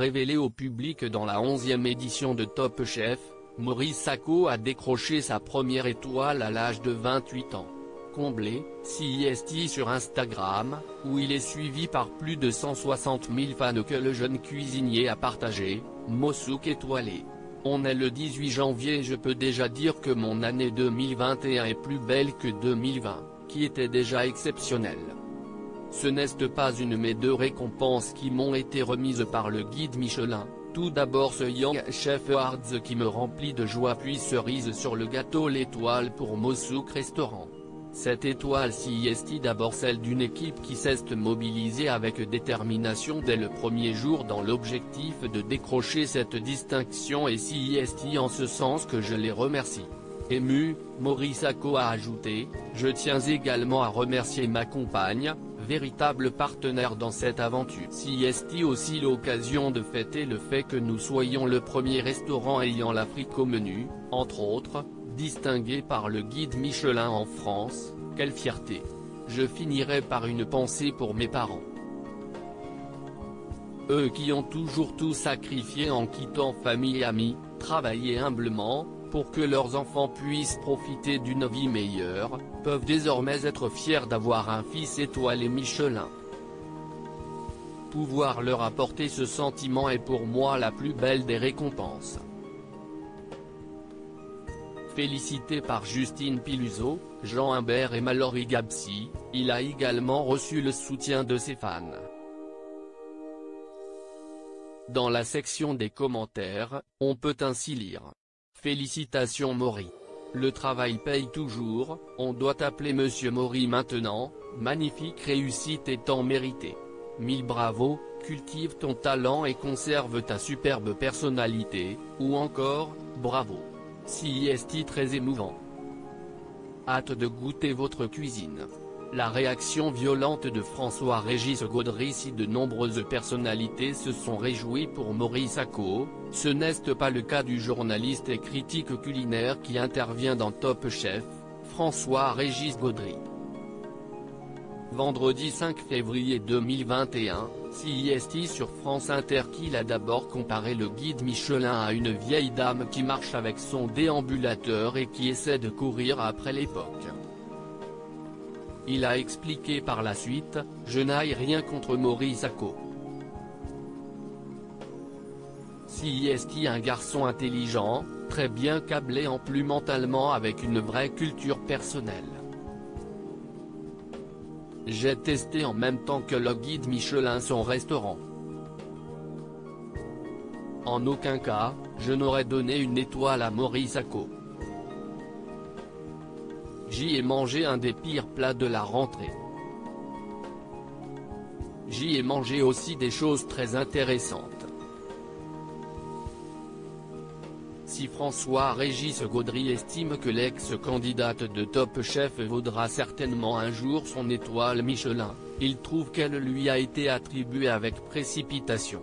révélé au public dans la 11e édition de Top Chef, Maurice Sacco a décroché sa première étoile à l'âge de 28 ans. Comblé, CIST sur Instagram, où il est suivi par plus de 160 000 fans que le jeune cuisinier a partagé, Mosouk étoilé. On est le 18 janvier et je peux déjà dire que mon année 2021 est plus belle que 2020, qui était déjà exceptionnelle. Ce n'est pas une mais deux récompenses qui m'ont été remises par le guide Michelin. Tout d'abord ce Young Chef Awards qui me remplit de joie, puis cerise sur le gâteau l'étoile pour Mosouk Restaurant. Cette étoile CIST d'abord celle d'une équipe qui s'est mobilisée avec détermination dès le premier jour dans l'objectif de décrocher cette distinction et CIST en ce sens que je les remercie. Ému, Maurice Sacco a ajouté, je tiens également à remercier ma compagne, véritable partenaire dans cette aventure. CIST aussi l'occasion de fêter le fait que nous soyons le premier restaurant ayant l'Afrique au menu, entre autres, distingué par le guide Michelin en France, quelle fierté. Je finirai par une pensée pour mes parents. Eux qui ont toujours tout sacrifié en quittant famille et amis, travaillé humblement, pour que leurs enfants puissent profiter d'une vie meilleure, peuvent désormais être fiers d'avoir un fils étoilé Michelin. Pouvoir leur apporter ce sentiment est pour moi la plus belle des récompenses. Félicité par Justine Piluzot, Jean Humbert et Mallory Gabsi, il a également reçu le soutien de ses fans. Dans la section des commentaires, on peut ainsi lire. Félicitations Maury. Le travail paye toujours, on doit t'appeler Monsieur Maury maintenant, magnifique réussite et temps mérité. 1000 bravo, cultive ton talent et conserve ta superbe personnalité, ou encore, bravo. CIST très émouvant. Hâte de goûter votre cuisine. La réaction violente de François-Régis Gaudry. Si de nombreuses personnalités se sont réjouies pour Maurice Sacco, ce n'est pas le cas du journaliste et critique culinaire qui intervient dans Top Chef, François-Régis Gaudry. Vendredi 5 février 2021, CIST sur France Inter qu'il a d'abord comparé le guide Michelin à une vieille dame qui marche avec son déambulateur et qui essaie de courir après l'époque. Il a expliqué par la suite, je n'ai rien contre Maurice Sacco. CIST un garçon intelligent, très bien câblé en plus mentalement avec une vraie culture personnelle. J'ai testé en même temps que le guide Michelin son restaurant. En aucun cas, je n'aurais donné une étoile à Maurice Sacco. J'y ai mangé un des pires plats de la rentrée. J'y ai mangé aussi des choses très intéressantes. Si François-Régis Gaudry estime que l'ex-candidate de Top Chef vaudra certainement un jour son étoile Michelin, il trouve qu'elle lui a été attribuée avec précipitation.